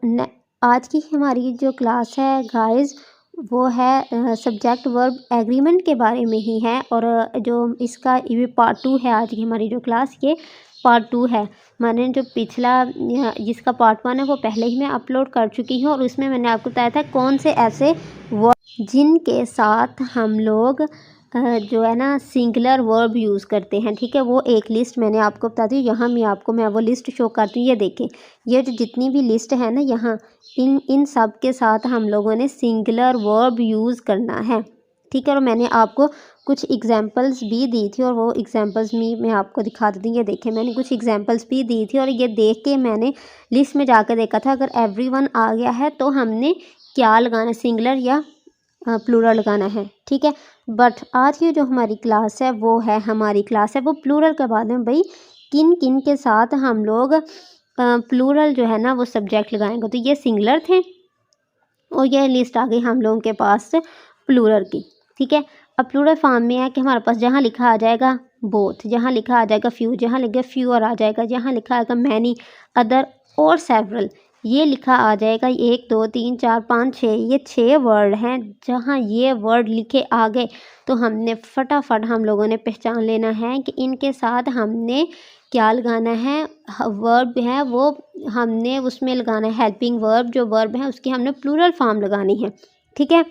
आज की हमारी जो क्लास है गाइस वो है सब्जेक्ट वर्ब एग्रीमेंट के बारे में ही है। और जो इसका ये पार्ट 2 है। आज की हमारी जो क्लास ये पार्ट 2 है। मैंने जो पिछला जिसका पार्ट 1 है वो पहले ही मैं अपलोड कर चुकी हूँ और उसमें मैंने आपको बताया था कौन से ऐसे वर्ब जिनके साथ हम लोग जो है ना सिंगुलर वर्ब यूज़ करते हैं। ठीक है, वो एक लिस्ट मैंने आपको बता दी। यहाँ मैं वो लिस्ट शो करती हूँ। ये देखें, ये जो जितनी भी लिस्ट है ना यहाँ इन सब के साथ हम लोगों ने सिंगुलर वर्ब यूज़ करना है। ठीक है, और मैंने आपको कुछ एग्जांपल्स भी दी थी और वो एग्जांपल्स भी मैं आपको दिखा देती हूँ। ये देखें, मैंने कुछ एग्जांपल्स भी दी थी और ये देख के मैंने लिस्ट में जाकर देखा था अगर एवरीवन आ गया है तो हमने क्या लगाना, सिंगुलर या प्लूरल लगाना है। ठीक है, बट आज की जो हमारी क्लास है वो प्लूरल के बाद में भाई किन किन के साथ हम लोग प्लूरल जो है ना वो सब्जेक्ट लगाएंगे। तो ये सिंगुलर थे और ये लिस्ट आ गई हम लोगों के पास प्लूरल की। ठीक है, अब प्लूरल फॉर्म में है कि हमारे पास जहाँ लिखा आ जाएगा बोथ, जहाँ लिखा आ जाएगा फ्यू, जहाँ लिखा फ्यूअर आ जाएगा, जहाँ लिखा आएगा मैनी, अदर और सेवरल, ये लिखा आ जाएगा 1 2 3 4 5 6, ये 6 वर्ड हैं। जहाँ ये वर्ड लिखे आ गए तो हमने फटाफट हम लोगों ने पहचान लेना है कि इनके साथ हमने क्या लगाना है। वर्ब है वो हमने उसमें लगाना है हेल्पिंग वर्ब, जो वर्ब है उसकी हमने प्लूरल फॉर्म लगानी है। ठीक है,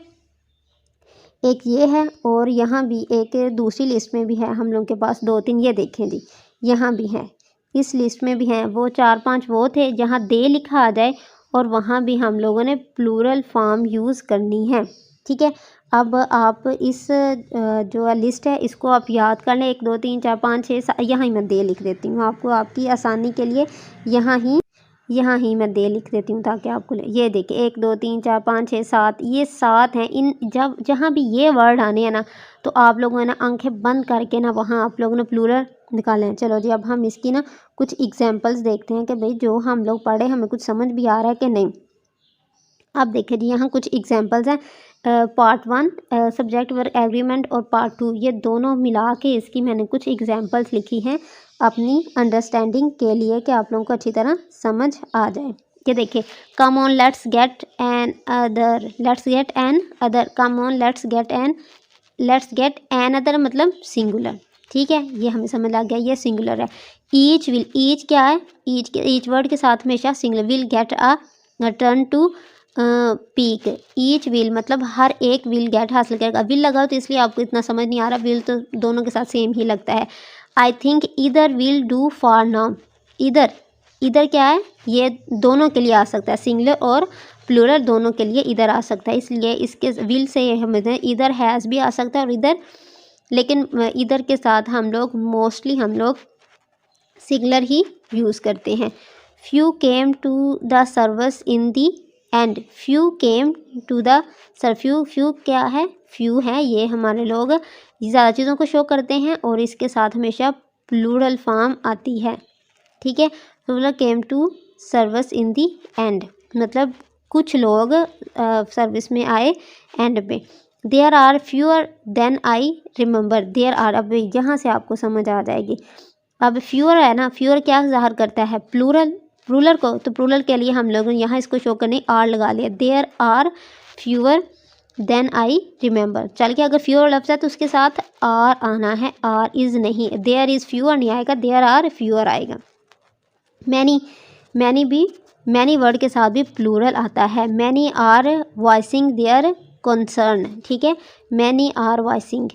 एक ये है और यहाँ भी एक दूसरी लिस्ट में भी है हम लोगों के पास 2 3, ये देखें जी यहाँ भी है, इस लिस्ट में भी हैं। वो 4 5 वो थे जहाँ दे लिखा आ जाए और वहाँ भी हम लोगों ने प्लूरल फॉर्म यूज़ करनी है। ठीक है, अब आप इस जो लिस्ट है इसको आप याद कर लें। 1 2 3 4 5 6 यहाँ ही मैं दे लिख देती हूँ आपको, आपकी आसानी के लिए यहाँ ही मैं दे लिख देती हूँ ताकि आपको ये देखिए 1 2 3 4 5 6 7, ये 7 हैं। इन जहाँ भी ये वर्ड आने हैं ना तो आप लोगों ने ना आंखें बंद करके ना वहाँ आप लोगों ने प्लूरल निकाले हैं। चलो जी, अब हम इसकी ना कुछ एग्जांपल्स देखते हैं कि भाई जो हम लोग पढ़े हमें कुछ समझ भी आ रहा है कि नहीं। अब देखिए जी यहाँ कुछ एग्जांपल्स हैं। पार्ट 1 सब्जेक्ट वर्ब एग्रीमेंट और पार्ट 2 ये दोनों मिला के इसकी मैंने कुछ एग्जांपल्स लिखी हैं अपनी अंडरस्टैंडिंग के लिए कि आप लोगों को अच्छी तरह समझ आ जाए। ये देखिए, come on let's get an other, come on let's get an other मतलब सिंगुलर। ठीक है, ये हमें समझ लग गया, ये सिंगुलर है। ईच विल, ईच क्या है, ईच वर्ड के साथ हमेशा singular. Will get a turn to peak, each will मतलब हर एक विल गेट हासिल करेगा। विल लगा तो इसलिए आपको इतना समझ नहीं आ रहा, विल तो दोनों के साथ सेम ही लगता है। आई थिंक इधर विल डू फॉर नाउ, इधर क्या है, ये दोनों के लिए आ सकता है, सिंगुलर और प्लूरल दोनों के लिए इधर आ सकता है। इसलिए इसके विल से हमें इधर हैज़ भी आ सकता है और इधर, लेकिन इधर के साथ हम लोग मोस्टली सिंगुलर ही यूज़ करते हैं। Few came to the service in the end, few came to the few क्या है, फ्यू है, ये हमारे लोग ज़्यादा चीज़ों को शो करते हैं और इसके साथ हमेशा प्लूरल फॉर्म आती है। ठीक है, तो मतलब came to service in the end मतलब कुछ लोग सर्विस में आए एंड पे। There are fewer than I remember, there are, अब यहाँ से आपको समझ आ जाएगी। अब फ्यूअर है ना, फ्यूअर क्या ज़ाहिर करता है, प्लूरल को, तो प्लूरल के लिए हम लोग यहाँ इसको शो करने आर लगा लिया। There are fewer than I remember, चल के अगर फ्यूअर लफ्ज़ है तो उसके साथ आर आना है, आर इज़ नहीं, देयर इज़ फ्यूअर नहीं आएगा, देयर आर फ्यूअर आएगा। मैनी वर्ड के साथ भी प्लूरल आता है। Many are voicing their concern. ठीक है, मैनी आर वॉइसिंग,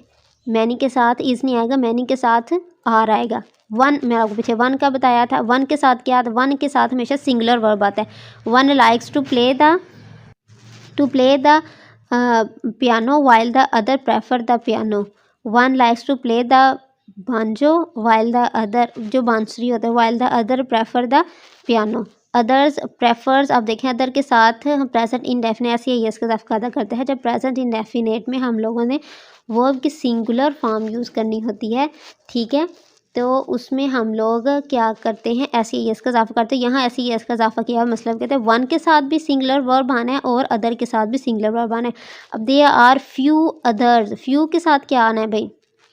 मैनी के साथ इज़ नहीं आएगा, मैनी के साथ आर आएगा। वन, मैं आपको पीछे वन का बताया था, वन के साथ क्या आता है, वन के साथ हमेशा सिंगुलर वर्ब आता है। One likes to play the piano while the other prefer the piano. One likes to play the banjo while the other, जो बांसुरी होता है, while the other prefer the piano. Others prefers, अब देखें other के साथ हम प्रेजेंट इंडेफिनेट ऐसे ही इसका अदा करते हैं। जब प्रेजेंट इंडेफिनेट में हम लोगों ने वर्ब की सिंगुलर फॉर्म यूज़ करनी होती है। ठीक है, तो उसमें हम लोग क्या करते हैं, ऐसे ही इसका इजाफा करते हैं। यहाँ ऐसे ही इसका इजाफा किया, मतलब कहते हैं वन के साथ भी सिंगुलर वर्ब आना है और अदर के साथ भी सिंगुलर वर्ब आना है। अब there are few others, few के साथ क्या आना है भाई,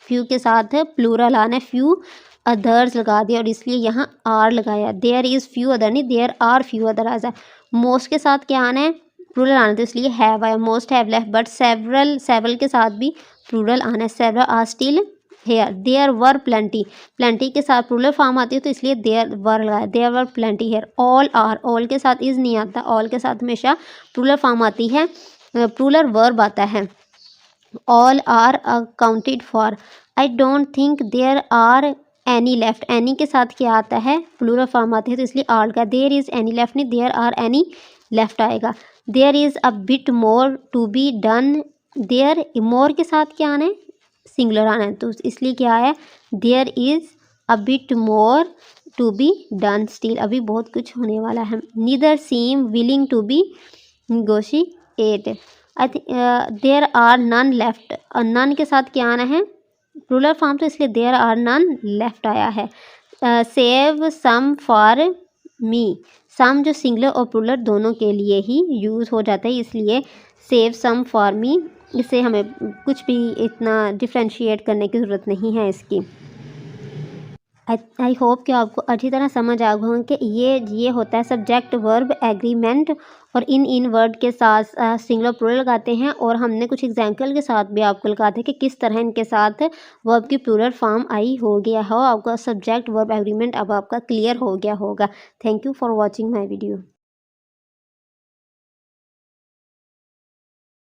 फ्यू के साथ प्लूरल आना है, फ्यू अदर्स लगा दिया और इसलिए यहाँ आर लगाया। देयर इज़ फ्यू अदर नहीं, देयर आर फ्यू अदर आ जाए। मोस्ट के साथ क्या आना है, प्लूरल आना है, तो इसलिए हैव आया, most have left, but several के साथ भी प्लूरल आना है, several are still here, there were plenty, plenty के साथ प्लूरल फॉर्म आती है तो इसलिए देयर वर लगाया, there were plenty here, all are, all के साथ इज नहीं आता, ऑल के साथ हमेशा प्लूरल फॉर्म आती है, प्लूरल वर्ब आता है, all are accounted for, I don't think there are any left, any के साथ क्या आता है, प्लूरल फॉर्म आती है तो इसलिए ऑल का, देयर इज एनी लेफ्ट नहीं, देयर आर एनी लेफ्ट आएगा, there is a bit more to be done, there more के साथ क्या आना है, सिंगुलर आना है, तो इसलिए क्या है, there is a bit more to be done still, अभी बहुत कुछ होने वाला है, neither seem willing to be negotiate, I think there are none left, none के साथ क्या आना है, प्लूरल फॉर्म, तो इसलिए देयर आर नन लेफ्ट आया है, सेव सम फॉर मी, सम जो सिंगुलर और प्लूरल दोनों के लिए ही यूज़ हो जाता है, इसलिए सेव सम फॉर मी, इससे हमें कुछ भी इतना डिफ्रेंशिएट करने की ज़रूरत नहीं है इसकी। आई होप कि आपको अच्छी तरह समझ आ गया कि ये होता है सब्जेक्ट वर्ब एग्रीमेंट, और इन वर्ड के साथ सिंगुलर प्लूरल लगाते हैं, और हमने कुछ एग्जाम्पल के साथ भी आपको लगाते हैं कि किस तरह इनके साथ वर्ब की प्लूरल फॉर्म आई हो गया हो, आपका सब्जेक्ट वर्ब एग्रीमेंट अब आपका क्लियर हो गया होगा। Thank you for watching my video.